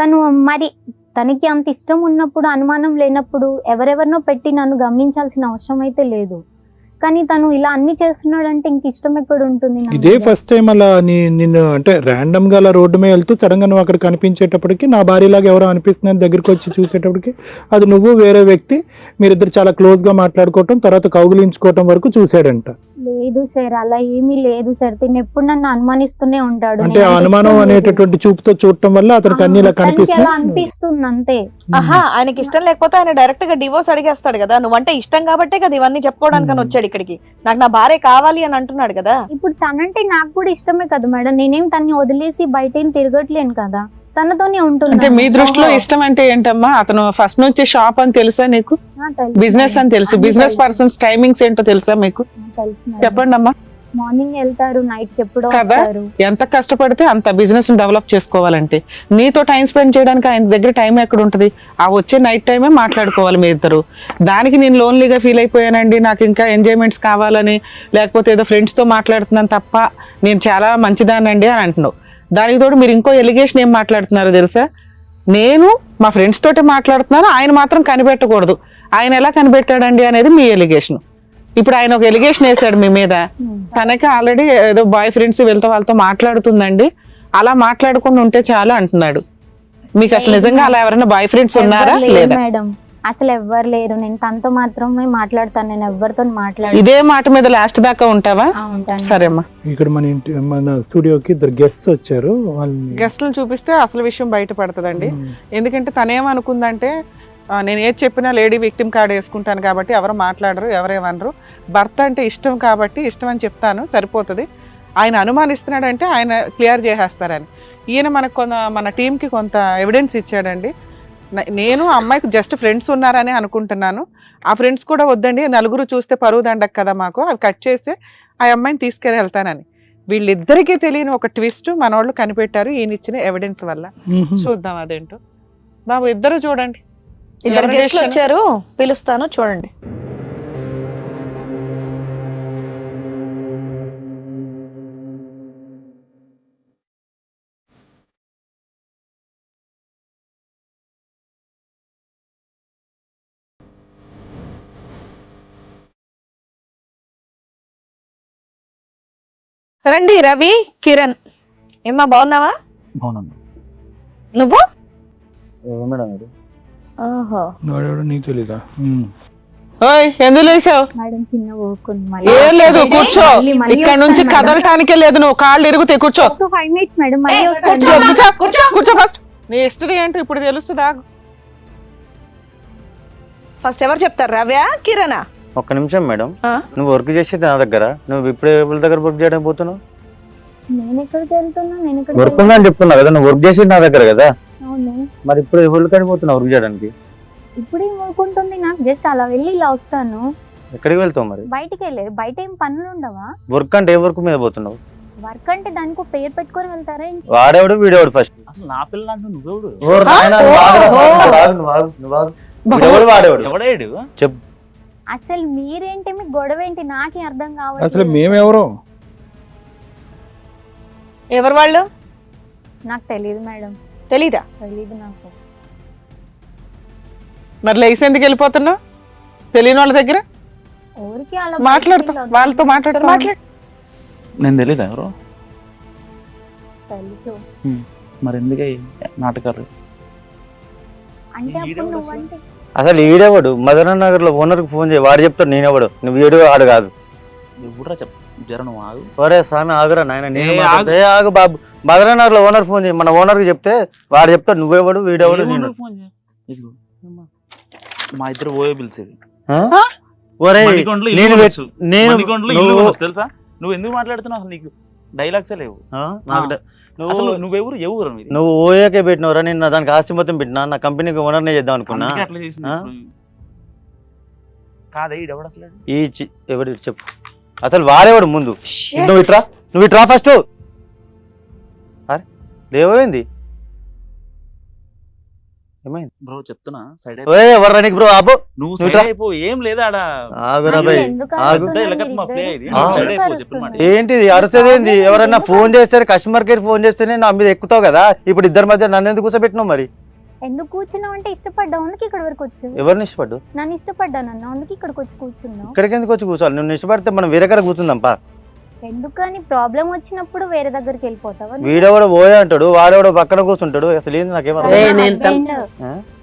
తను మరి తనకి అంత ఇష్టం ఉన్నప్పుడు, అనుమానం లేనప్పుడు ఎవరెవరినో పెట్టి నన్ను గమనించాల్సిన అవసరం అయితే లేదు. కానీ తను ఇలా అన్ని చేస్తున్నాడంటే ఇంక ఇష్టం ఎక్కడ ఉంటుంది? ఇదే ఫస్ట్ టైం అలా నిన్ను అంటే ర్యాండమ్ గా అలా రోడ్డు మీద వెళ్తూ సడన్ గా నువ్వు అక్కడ కనిపించేటప్పటికి నా భార్యలాగా ఎవరో అనిపిస్తున్నారు దగ్గరికి వచ్చి చూసేటప్పటికి అది నువ్వు వేరే వ్యక్తి, మీరిద్దరు చాలా క్లోజ్ గా మాట్లాడుకోవటం, తర్వాత కౌగులించుకోవటం వరకు చూసాడంట. లేదు సార్, అలా ఏమీ లేదు సార్. తిని ఎప్పుడు నన్ను అనుమానిస్తూనే ఉంటాడు. అంటే అనుమానం అనేటటువంటి చూపుతో చూడటం వల్ల అతనికి అన్ని ఇలా కనిపిస్తుంది అనిపిస్తుంది అంతే. ఆయనకి ఇష్టం లేకపోతే ఆయన డైరెక్ట్ గా డివోర్స్ అడిగేస్తాడు కదా. నువ్వంటే ఇష్టం కాబట్టే కదా ఇవన్నీ చెప్పుకోవడానికి వచ్చాడు ఇక్కడికి. నాకు నా భార్య కావాలి అని అంటున్నాడు కదా. ఇప్పుడు తనంటే నాకు కూడా ఇష్టమే కదా మేడం. నేనేం తన్ని వదిలేసి బయట ఏం తిరగట్లేను కదా, తనతోనే ఉంటుంది. అంటే మీ దృష్టిలో ఇష్టం అంటే ఏంటమ్మా? అతను ఫస్ట్ నుంచి షాప్ అని తెలుసా నీకు? బిజినెస్ అని తెలుసు. బిజినెస్ పర్సన్స్ టైమింగ్స్ ఏంటో తెలుసా మీకు? చెప్పండి అమ్మా. మార్నింగ్ వెళ్తారు, నైట్ ఎప్పుడో కదా. వస్తారు. ఎంత కష్టపడితే అంత బిజినెస్ డెవలప్ చేసుకోవాలంటే నీతో టైం స్పెండ్ చేయడానికి ఆయన దగ్గర టైం ఎక్కడ ఉంటుంది? ఆ వచ్చే నైట్ టైమే మాట్లాడుకోవాలి మీ ఇద్దరు. దానికి నేను లోన్లీగా ఫీల్ అయిపోయానండి, నాకు ఇంకా ఎంజాయ్మెంట్స్ కావాలని, లేకపోతే ఏదో ఫ్రెండ్స్ తో మాట్లాడుతున్నాను తప్ప నేను చాలా మంచిదానండి అని అంటున్నావు. దానికి తోడు మీరు ఇంకో ఎలిగేషన్ ఏం మాట్లాడుతున్నారో తెలుసా? నేను మా ఫ్రెండ్స్ తోటి మాట్లాడుతున్నాను, ఆయన మాత్రం కనిపెట్టకూడదు. ఆయన ఎలా కనిపెట్టాడండి అనేది మీ ఎలిగేషన్. ఇప్పుడు ఆయన ఒక ఎలిగేషన్ వేసాడు మీ మీద, తనకి ఆల్రెడీ ఏదో బాయ్ ఫ్రెండ్స్ వెళ్తే వాళ్ళతో మాట్లాడుతుందండి, అలా మాట్లాడకుండా ఉంటే చాలు అంటున్నాడు. మీకు అసలు నిజంగా అలా ఎవరైనా బాయ్ ఫ్రెండ్స్ ఉన్నారా లేదా? మేడం అసలు ఎవ్వరు లేరు. నేను తనతో మాత్రమే మాట్లాడతాను, నేను ఎవరితో మాట్లాడు. ఇదే మాట మీద లాస్ట్ దాకా ఉంటావా? సరేమ్మా. ఇక్కడ మన స్టూడియోకి ఇద్దరు గెస్ట్స్ వచ్చారు. గెస్ట్లు చూపిస్తే అసలు విషయం బయటపడుతుందండి. ఎందుకంటే తనేమనుకుందంటే నేను ఏది చెప్పినా లేడీ విక్టిమ్ కార్డ్ వేసుకుంటాను కాబట్టి ఎవరు మాట్లాడరు, ఎవరేమనరు, భర్త అంటే ఇష్టం కాబట్టి ఇష్టం అని చెప్తాను సరిపోతుంది, ఆయన అనుమానిస్తున్నాడంటే ఆయన క్లియర్ చేసేస్తారని. ఈయన మనకు మన టీంకి కొంత ఎవిడెన్స్ ఇచ్చాడండి. నేను అమ్మాయికి జస్ట్ ఫ్రెండ్స్ ఉన్నారని అనుకుంటున్నాను, ఆ ఫ్రెండ్స్ కూడా వద్దండి, నలుగురు చూస్తే పరువు దండకు కదా మాకు, అవి కట్ చేస్తే ఆ అమ్మాయిని తీసుకెళ్ళి వెళ్తానని. వీళ్ళిద్దరికీ తెలియని ఒక ట్విస్ట్ మనోళ్ళు కనిపెట్టారు ఈయన ఇచ్చిన ఎవిడెన్స్ వల్ల. చూద్దాం అదేంటో. బాబు ఇద్దరు చూడండి, ఇద్దరు గెస్ట్లు వచ్చారు, పిలుస్తాను చూడండి. రండి రవి, కిరణ్. ఏమ్మా బాగున్నావా? నువ్వు నీకు తెలీదా? ఎందుకు లేసావు? ఏం లేదు, కూర్చో. ఇక్కడ నుంచి కదలటానికే లేదు, నువ్వు కాళ్ళు ఇరుగుతాయి, కూర్చో. కూర్చో ఫస్ట్. నీ హిస్టరీ ఏంటో ఇప్పుడు తెలుస్తుందా? ఫస్ట్ ఎవరు చెప్తారు, రవ్యా కిరణా? ఒక్క నిమిషం మేడం, నువ్వు వర్క్ చేసేది నా దగ్గర, నువ్వు ఇప్పుడు ఎవరి దగ్గర వర్క్ చేయడానికి పోతున్నావు? వర్క్ ఉందని చెప్తున్నా కదా, నువ్వు వర్క్ చేసేది నా దగ్గర కదా, మరి ఇప్పుడు ఎవరి కాడికి పోతున్నావు వర్క్ చేయడానికి? ఇప్పుడు ఊరుకుంటుంది, నాకు జస్ట్ అలా వెళ్ళి ఇలా వస్తాను. ఎక్కడికి వెళ్తావు మరి? బయటికి వెళ్ళేది, బయట ఏం పనులు ఉండవా? వర్క్ అంటే ఏ వర్క్ మీద పోతున్నావు? వర్క్ అంటే దానికి పేరు పెట్టుకొని వెళ్తారా? వాడేవాడు వీడేవాడు ఫస్ట్. అసలు నా పిల్ల అంటే నువ్వెవడు? వాడేవాడు చెప్పు. అసలు మీరేంటి, మీ గొడవ ఏంటి నాకే అర్థం కావాలి. అసలు మేమెవరో ఎవరు వాళ్ళు? నాకు తెలియదు మేడం. తెలీదా? తెలీదు నాకు. మరి లేసి ఎందుకు వెళ్ళిపోతున్నావు తెలియని వాళ్ళ దగ్గర? ఊరికి అలా మాట్లాడుతా, వాళ్ళతో మాట్లాడు. నేను తెలీదా ఎవరు? తెలుసు. మరి ఎందుకే నాటకాలు? అంటే అప్పుడు నువ్వంటే అసలు ఈడేవాడు మదన నగర్ లో ఓనర్ కి ఫోన్ చేయి, వాడు చెప్తాడు నేనేవాడు, నువ్వు ఏడు ఆడు కాదు. ఎవరురా చెప్ప జర నువ్వు ఆగు. ఒరే స్వామి ఆగురా నాయన, ఆగు బాబు. మదన నగర్ లో ఓనర్ ఫోన్ చేయి, మన ఓనర్ కి చెప్తే వాడు చెప్తాడు నువ్వేవాడు వీడేవాడు. నేను మా ఇద్దరు ఓయో పిలిచేది తెలుసా? నువ్వు ఎందుకు మాట్లాడుతున్నావు? నీకు డైలాగ్సే లేవు. నువ్వెవరు? ఎవరు? నువ్వు ఓయోకే పెట్టినవరా? నేను దానికి ఆస్తి మొత్తం పెట్టినా, నా కంపెనీకి ఓనర్నే చేద్దాం అనుకున్నా. కాదే ఎవడు అసలు? ఎవడు చెప్పు, అసలు వాడేవాడు ముందు. నువ్వు ఇట్రా ఫస్ట్. అరే లేవైంది ఏమైంది బ్రో చెప్తున్నా సైడ్ ఎవరు నీకు బ్రో ఆపు నువ్వు నువ్వు సైడ్ రా. అయిపో ఏం లేదా ఆడ ఆగురా అసలు భయ్ ఎందుకు ఆగు. అరుస్తున్నారు ఇలాగ మా మీరిద్దరు? play ఇది. నువ్వు ఎందుకు సైడ్ అయిపో, అరుస్తున్నారు? చెప్పు ఏంటిది అరుసేది ఏంది ఎందుకు ఎవరన్నా ఎందుకు ఫోన్ చేస్తే కస్టమర్ కేర్ ఫోన్ చేస్తేనే నా మీద ఎక్కుతావు కదా ఇప్పుడు ఇద్దరి మధ్య నన్ను ఎందుకు కూర్చోబెట్టినావు మరి ఎందుకు కూర్చున్నావు అంటే ఇష్టపడ్డావు అందుకు ఇక్కడ వరకు వచ్చావు. ఎవరిని ఇష్టపడ్డు నన్ను ఇష్టపడ్డానన్నా అందుకు ఇక్కడికి వచ్చి కూర్చున్నావు. ఇక్కడికి ఎందుకు వచ్చి కూర్చోవాలి నువ్వు ఇష్టపడితే మనం వేరే కాడ కూర్చుందాంపా ఎందుకని ప్రాబ్లం వచ్చినప్పుడు వేరే దగ్గరికి వెళ్ళిపోతావా? వీడెవడో పోయా అంటాడు వాడెవడో పక్కన కూర్చుంటాడు అసలు ఏంది నాకేమో తన ఏయ్, నేను husband,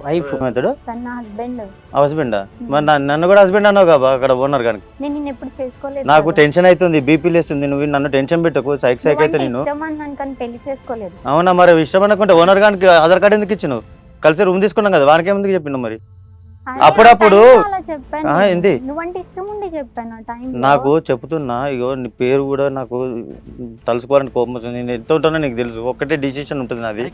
వైఫ్ ఏమవుతాడు తన హస్బెండ్. హస్బెండా మరి నన్ను కూడా హస్బెండ్ అన్నావు కదా అక్కడ ఓనర్ కానీ నేను నిన్ను ఎప్పుడు చేసుకోలేదు నాకు కదా. టెన్షన్ అవుతుంది బీపీ లేస్తుంది నువ్వు నన్ను టెన్షన్ పెట్టకు సైక్ అయితే నువ్వంటే నేను ఇష్టం అన్నాను కానీ పెళ్లి చేసుకోలేదు. అవునా మరి ఇష్టం అనుకుంటే ఓనర్ గానికి ఆధార్ కార్డు ఎందుకు ఇచ్చినావు కలిసి రూమ్ తీసుకున్నాం కదా వానికి ఎందుకు చెప్పినావు మరి అరే, అప్పుడప్పుడు- ఆ time లో అలా చెప్పాను ఆ, నేను. ఏంది? నువ్వంటే ఇష్టం ఉండి చెప్పాను ఆ టైం నాకు చెప్తున్నా ఇగో నీ పేరు కూడా నాకు తలుసుకోవాలని కోపం వస్తుంది నేను ఎంత ఉంటానో నీకు తెలుసు ఒక్కటే డిసిషన్ ఉంటుంది నాది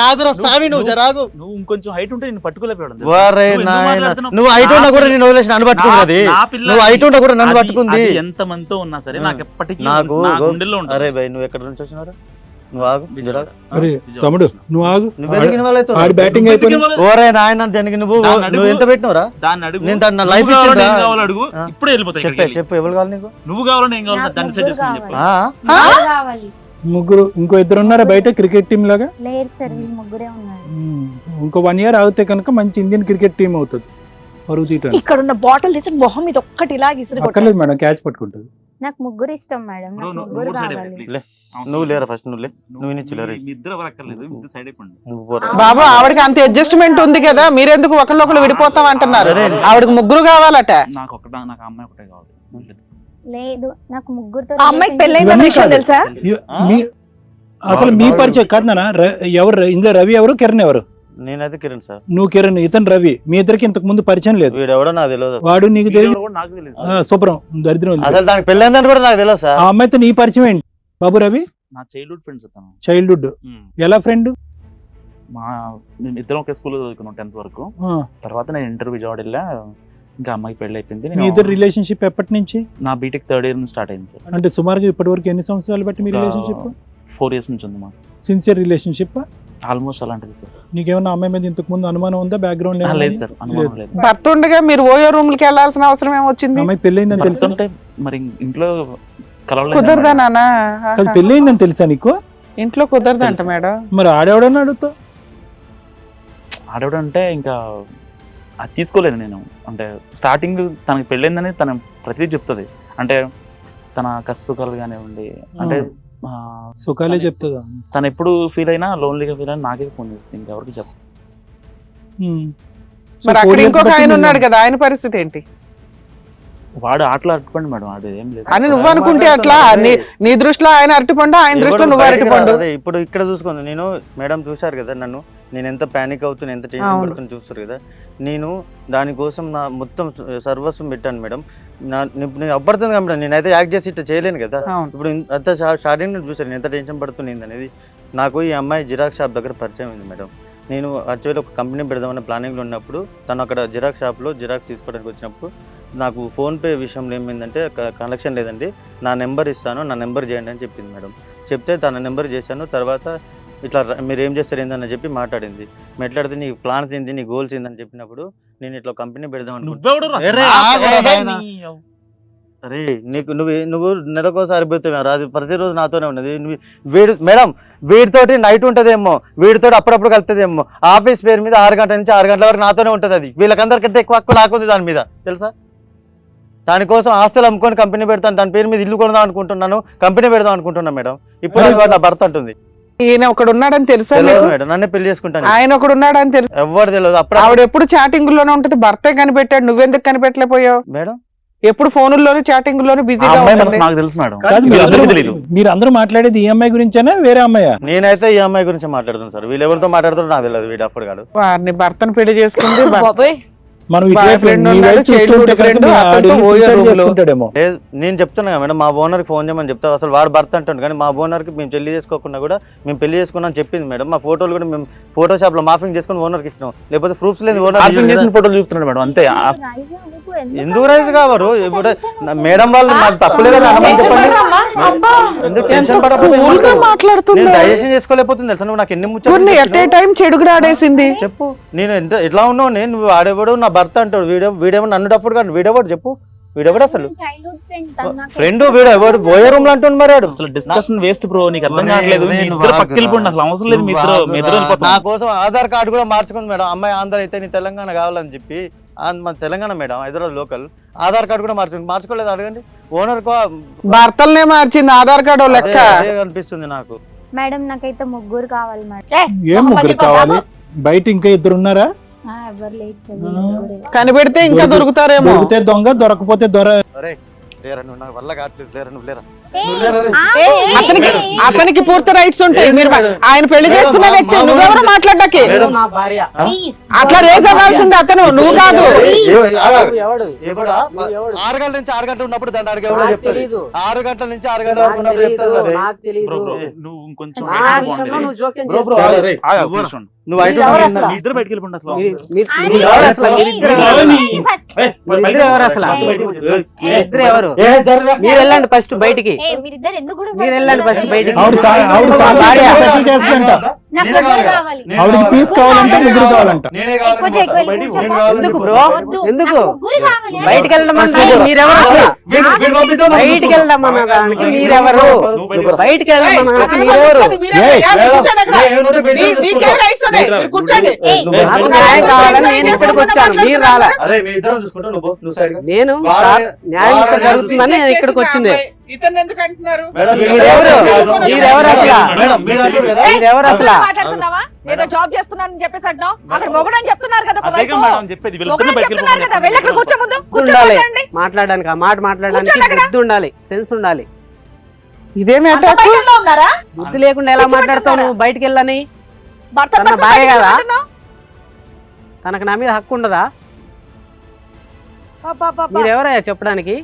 ఆగురా సామి నువ్వు జరాగు నువ్వు ఇంకొంచెం హైట్ ఉంటే నేను పట్టుకోలేకపోయాడు వారే నాయన నువ్వు హైట్ ఉన్నా కూడా నేను వదిలేసి నన్ను పట్టుకున్నది నువ్వు హైట్ ఉన్నా కూడా నన్ను పట్టుకుంది ఎంత మందితో ఉన్నా సరే నాకు ఎప్పటికీ నాకు నా గుండెల్లో ఉంటుంది అరే భయ్ నువ్వు ఎక్కడ నుంచి వచ్చినారా నువ్వు ఆగు జరాగు. అరే తమ్ముడు నువ్వు ఆగు. నువ్వు ఎదిగిన వాళ్ళైతే ఆడి బ్యాటింగ్ అయిపోయి ఓరే నాయన దానికి నువ్వు దాన్ని అడుగు. నువ్వు ఎంత పెట్టినవరా దాన్ని అడుగు నేను దాన్ని నా నువ్వు లైఫ్ కావాలో ఇచ్చిండ్రా? నేను కావాలో అడుగు ఆ. ఇప్పుడే వెళ్ళిపోతాయి చెప్పే చెప్పు ఎవరు కావాలి నీకు నువ్వు కావాలో నేను కావాలో నాకు దాన్ని సెట్ చేసుకుని ముగ్గురు చెప్పు ఆ? ముగ్గురు కావాలి. ముగ్గురు ఇంకో ఇద్దరు ఉన్నారా బయట క్రికెట్ టీం లాగా లేరు సార్ వీళ్ళు ముగ్గురే ఉన్నారు. ఇంకో 1 year ఆగితే కనుక మంచి ఇండియన్ క్రికెట్ టీం అవుతుంది పరుగు తీయటానికి. ఇక్కడ ఉన్న బాటిల్ తెచ్చి మొహం మీద ఒక్కటి ఇలా ఇసురు అక్కర్లేదు మేడం క్యాచ్ పట్టుకుంటుంది. నాకు ముగ్గురు ఇష్టం మేడం. బ్రో, నాకు నువ్వు ముగ్గురు సైడ్ కావాలి. అయిపో, లే. please. నువ్వు లేరా ఫస్ట్ నువ్వు లే నువ్వు ఇన్ని చిల్లర మీ ఇద్దరు ఎవరు అక్కర్లేదు ఇద్దరు సైడ్ అయిపోండి నువ్వు పోరా. బాబు ఆవిడకి అంత అడ్జస్ట్మెంట్ ఉంది కదా మీరెందుకు ఒకళ్ళొకళ్ళు విడిపోతాం అంటున్నారు అరే. ఆవిడకి ముగ్గురు కావాలట నాకు నాకు అమ్మాయి ఒకటే కావాలి లేదు నాకు ముగ్గురుతో ఆ అమ్మాయికి relationship పెళ్ళైందని ఇవన్నీ విషయం కాదు. తెలుసా? మీ అసలు మీ పరిచయం కాదు నాన్న. ఎవరు ఇందులో రవి ఎవరు కిరణ్ ఎవరు? నేనైతే కిరణ్ సార్ నువ్వు కిరణ్ ఇతను రవి మీ ఇద్దరికి ఇంతకు ముందు పరిచయం లేదు. వీడు ఎవడో నాకు తెలియదు వాడు నీకు తెలియదు. వీడెవరో కూడా నాకు తెలియదు శుభ్రం దరిద్రం ఉంది. అసలు దానికి పెళ్ళైందని కూడా నాకు తెలియదు సార్ ఆ అమ్మాయితో నీ పరిచయం ఏంటి బాబు రవి? నా చైల్డ్హుడ్ ఫ్రెండ్స్ అతను చైల్డ్హుడ్ ఎలా ఫ్రెండ్? మా మేము ఇద్దరం ఒకే స్కూల్లో చదువుకున్నాం 10th వరకు తర్వాత నేను ఇంటర్వ్యూ విజయవాడ వెళ్ళా ఇంకా అమ్మాయికి పెళ్లి అయిపోయింది మీ ఇద్దరు రిలేషన్షిప్ ఎప్పటి నుంచి? నా బీటెక్ 3rd year నుంచి స్టార్ట్ అయింది సార్ అంటే సుమారుగా ఇప్పటి వరకు ఎన్ని సంవత్సరాలు బట్టి మీ రిలేషన్షిప్? 4 years నుంచి ఉంది మా సిన్సియర్ రిలేషన్షిప్? ఆల్మోస్ట్ అలాంటిది సార్ నీకేమన్నా అమ్మాయి మీద ఇంతకు ముందు అనుమానం ఉందా? బ్యాక్గ్రౌండ్ లేదు సార్ అనుమానం లేదు భర్త ఉండగా మీరు ఓయో రూమ్ కి వెళ్లాల్సిన అవసరం ఏమొచ్చింది? అమ్మాయి పెళ్ళయిందని తెలుసా? అంటే మరి ఇంట్లో కుదరదా నాన్న? కాదు పెళ్ళయిందని తెలుసా నీకు? ఇంట్లో కుదరదంట మేడం. మరి ఆడేవాడని అడుగుతావు? ఆడవడంటే ఇంకా అది తీసుకోలేదు నేను అంటే స్టార్టింగ్ తనకి పెళ్ళైందని తన ప్రతిదీ చెప్తుంది అంటే తన కష్టసుఖాలు కానివ్వండి అంటే సుఖాలే చెప్తుందా? తను ఎప్పుడు ఫీల్ అయినా లోన్లీగా ఫీల్ అయినా నాకే ఫోన్ చేస్తుంది ఇంకెవరికి చెప్ప మరి అక్కడ ఇంకొక ఆయన ఉన్నాడు కదా ఆయన పరిస్థితి ఏంటి వాడు ఆటలు అట్టుకోండి మేడం వాడు ఏం లేదు అని నువ్వు అనుకుంటే అట్లా నీ దృష్టిలో ఆయన అరటిపండు ఆయన దృష్టిలో నువ్వు అరటిపండు. అదే ఇప్పుడు ఇక్కడ చూసుకోండి నేను మేడం చూశారు కదా నన్ను నేను ఎంత ప్యానిక్ అవుతున్నా ఎంత టెన్షన్ అవును. పడుతున్నా చూస్తారు కదా నేను దానికోసం నా మొత్తం సర్వస్వం పెట్టాను మేడం నేను అబ్బడుతుంది కదా మేడం నేనైతే యాక్ట్ చేసి ఇట్లా చేయలేను కదా అవును. ఇప్పుడు అంత స్టార్టింగ్ చూసాను నేను ఎంత టెన్షన్ పడుతుంది అనేది నాకు ఈ అమ్మాయి జిరాక్స్ షాప్ దగ్గర పరిచయం ఉంది మేడం నేను యాక్చువల్లీ ఒక కంపెనీ పెడదామన్న ప్లానింగ్లో ఉన్నప్పుడు తను అక్కడ జిరాక్స్ షాప్లో జిరాక్స్ తీసుకోవడానికి వచ్చినప్పుడు నాకు ఫోన్పే విషయంలో ఏమైందంటే కనెక్షన్ లేదండి నా నెంబర్ ఇస్తాను నా నెంబర్ చేయండి అని చెప్పింది మేడం చెప్తే తన నెంబర్ చేశాను తర్వాత ఇట్లా మీరు ఏం చేస్తారు ఏందని చెప్పి మాట్లాడింది మాట్లాడితే నీ ప్లాన్స్ ఏంది నీ గోల్స్ ఏందని చెప్పినప్పుడు నేను ఇట్లా కంపెనీ పెడదాం నువ్వెవడు రా? అరే, ఆగురా నాయనా. నీ- అరే నీకు నువ్వు నెలకోసారి పోతావు రాదు ప్రతిరోజు నాతోనే ఉన్నది వీడు మేడం వీడితోటి నైట్ ఉంటదేమో వీడితోటి అప్పుడప్పుడు కలుతుందేమో ఆఫీస్ పేరు మీద 6 గంటల నుంచి 6 గంటల వరకు నాతోనే ఉంటుంది అది వీళ్ళకందరికంటే ఎక్కువ హక్కు నాకుంది దాని మీద తెలుసా దానికోసం ఆస్తులు అమ్ముకొని కంపెనీ పెడతాను దాని పేరు మీద ఇల్లు కొడదాం అనుకుంటున్నాను కంపెనీ పెడదాం అనుకుంటున్నా మేడం ఇప్పుడు అది నా భర్త అంటుంది ఈయన ఒకడు ఉన్నాడని తెలుసా తెలియదు నీకు? మేడం నన్నే పెళ్లి చేసుకుంటాను ఆయన ఒకడు ఉన్నాడని తెలుసు. ఎవరు తెలియదు అప్పుడు ఆవిడ ఎప్పుడు చాటింగ్ లోనే ఉంటది భర్తే కనిపెట్టాడు నువ్వెందుకు కనిపెట్టలేకపోయావు? మేడం ఎప్పుడు ఫోనుల్లోను చాటింగ్ లోను ఆ బిజీగా అమ్మాయి ఉంటుంది. మనసు నాకు తెలుసు మేడం కాదు వీళ్ళందరికీ తెలీదు మీరు అందరూ మాట్లాడేది ఈ అమ్మాయి గురించేనా వేరే అమ్మాయా? నేనైతే ఈ అమ్మాయి గురించి మాట్లాడుతున్నాను సార్ వీళ్ళు ఎవరితో మాట్లాడుతారో నాకు తెలియదు వీడు అప్పుడు కాదు వారిని భర్తను పెళ్లి చేసుకుంది బాబోయ్ మనం Boy ఇటువైపు friend నీ ఉన్నాడు, వైపు చూస్తుంటే childhood కనుక friend, మీ అతనితో ఆడిని ఓయో suicide room లో. చేసుకుంటాడేమో. లేదు, నేను చెప్తున్నా కదా మేడం, మా ఓనర్కి ఫోన్ చేయమని చెప్తా. అసలు వాడు భర్త అంటాడు కానీ మా ఓనర్కి మేము పెళ్లి చేసుకోకుండా కూడా మేము పెళ్లి చేసుకున్నాం చెప్పింది మేడం. మా ఫోటోలు కూడా మేము ఫోటోషాప్ లో మాఫింగ్ చేసుకుని ఓనర్కి ఇచ్చినాం, లేకపోతే ప్రూఫ్స్ లేదు మార్పింగ్ చేసిన ఓనర్. ఫోటోలు చూస్తున్నాడు మేడం అంతే. ఎందుకు రైజ్ కావరు ఇప్పుడు మేడం వాళ్ళు నాకు తప్పులేదు అని అనమని చెప్పండి. ఎందుకు టెన్షన్ పడకపోతే Cool గా మాట్లాడుతున్నా. నేను డైజెషన్ చేసుకోలేకపోతుంది తెలుసా. నువ్వు నాకు ఎన్ని ఎట్ ఏ ముచ్చట్లు టైం చెడుగుడు ఆడేసింది. చెప్పు. నేను ఎట్లా ఉన్నావు, నేను నువ్వు ఆడేవాడు నా భర్త అంటాడు, వీడేమో నన్ను డప్పుడు కాదు, వీడేవాడు చెప్పు, వీడెవడు అసలు ఫ్రెండ్, వీడెవడు బోయే రూమ్ లో అంటుంది మరి. అసలు డిస్కషన్ వేస్ట్ బ్రో, నీకు అర్థం కావట్లేదు. మీ ఇద్దరు పక్కకి వెళ్ళిపోండి, అసలు అవసరం లేదు. మీ ఇద్దరు నా వెళ్ళిపోతాం. కోసం ఆధార్ కార్డు కూడా మార్చుకుంది మేడం. అమ్మాయి ఆంధ్ర అయితే నీ తెలంగాణ కావాలని చెప్పి, మన Telangana madam, Hyderabad local. Aadhaar card కూడా మార్చుకోలేదు, అడగండి ఓనర్. భర్తలనే మార్చింది ఆధార్ కార్డు లెక్క. అనిపిస్తుంది నాకు. మేడం నాకైతే ముగ్గురు కావాలి మేడం. ఏం ముగ్గురు కావాలి? బయట ఇంకా ఇద్దరు ఉన్నారా? ఎవరు లేదు. కనిపెడితే ఇంకా దొరుకుతారేమో. దొరికితే దొంగ, దొరకపోతే దొర. లేరా నువ్వు, నాకు వల్ల కావట్లేదు, లేరా నువ్వు, లేరా. అతనికి పూర్తి రైట్స్ ఉంటాయి. మీరు ఆయన పెళ్లి చేసుకున్న వ్యక్తి, నువ్వెవరో మాట్లాడడానికి. అట్లా రేస్ అవ్వాల్సింది అతను, నువ్వు కాదు. 6 గంటల నుంచి 6 గంటలు ఉన్నప్పుడు దాన్ని అడిగే 6 గంటల నుంచి 6 గంటల వరకు ఉన్నప్పుడు చెప్తారు కదా. నువ్వు ఇంకొంచెం నువ్వు అయితే మీ ఇద్దరు బయటకు వెళ్ళిపోండి అసలు. మీరు వెళ్ళండి ఫస్ట్ బయటికి, మీరు వెళ్ళండి ఫస్ట్ బయటికి. ఆవిడకి పీస్ కావాలంటే ముగ్గురు కావాలంట. ఎందుకు బ్రో, ఎందుకు బయటికి వెళ్ళమన్నా? మీరెవరు అసలు? బయటికి వెళ్ళమన్నా దానికి మీరెవరు? బయటికి వెళ్ళమన్నా మీరెవరు? నాకు న్యాయం కావాలని నేను ఇక్కడికి వచ్చాను, మీరు రాలే. నేను న్యాయం ఇక్కడ జరుగుతుందని నేను ఇక్కడికి వచ్చింది. మీరెవరు అసలు? ఏదో జాబ్ చేస్తున్నానని చెప్పేసి అంటున్నావు, అక్కడ మొగడని చెప్తున్నారు కదా. చెప్పేది వీళ్ళిద్దరిని బయటకు వెళ్ళిపోండి. ఉండాలి మాట్లాడడానికి, ఆ మాట మాట్లాడడానికి బుద్ధి ఉండాలి, సెన్స్ ఉండాలి. ఇదేమే బుద్ధి లేకుండా ఎలా మాట్లాడతావు నువ్వు? బయటికి వెళ్ళని తన భార్య కదా, తనకు నా మీద హక్కు ఉండదా? మీరెవరయ్యా చెప్పడానికి?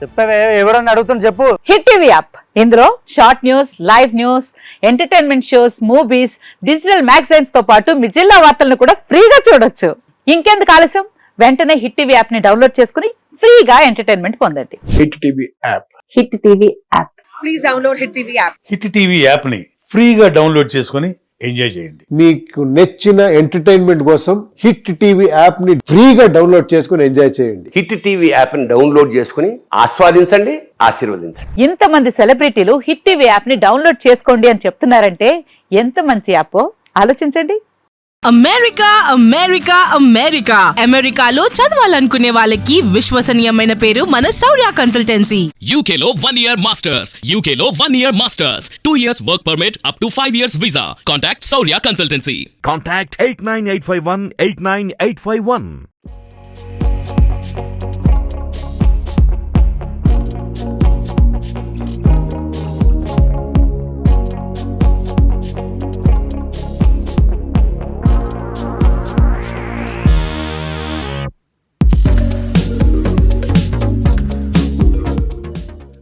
చెప్పవే, ఎవరన్నా అడుగుతున్నా చెప్పు. హిట్ టీవీ యాప్, ఇందులో short news, live news, entertainment shows, movies, digital magazines తో పాటు మీ జిల్లా వార్తలను కూడా ఫ్రీగా చూడొచ్చు. ఇంకెందుకు ఆలస్యం, వెంటనే హిట్ టీవీ యాప్ ని డౌన్లోడ్ చేసుకుని ఫ్రీగా ఎంటర్టైన్మెంట్ పొందండి. Hit TV app. Hit TV app. Please download hit TV app. Hit TV app ని ఫ్రీగా డౌన్లోడ్ చేసుకొని ఎంజాయ్ చేయండి. మీకు నచ్చిన ఎంటర్టైన్మెంట్ కోసం హిట్ టీవీ యాప్ ని ఫ్రీగా డౌన్లోడ్ చేసుకుని ఎంజాయ్ చేయండి. హిట్ టీవీ యాప్ ని డౌన్లోడ్ చేసుకుని ఆస్వాదించండి, ఆశీర్వదించండి. ఇంతమంది సెలబ్రిటీలు హిట్ టీవీ యాప్ ని డౌన్లోడ్ చేసుకోండి అని చెప్తున్నారంటే ఎంత మంచి యాప్ ఆలోచించండి. అమెరికా అమెరికా అమెరికా అమెరికాలో చదవాలనుకునే వాళ్ళకి విశ్వసనీయమైన పేరు మన శౌర్య కన్సల్టెన్సీ. యూకేలో 1 year masters, యూకేలో 1 year masters, 2 years work permit up to 5 years visa. Contact Saurya Consultancy. Contact 89851 89851.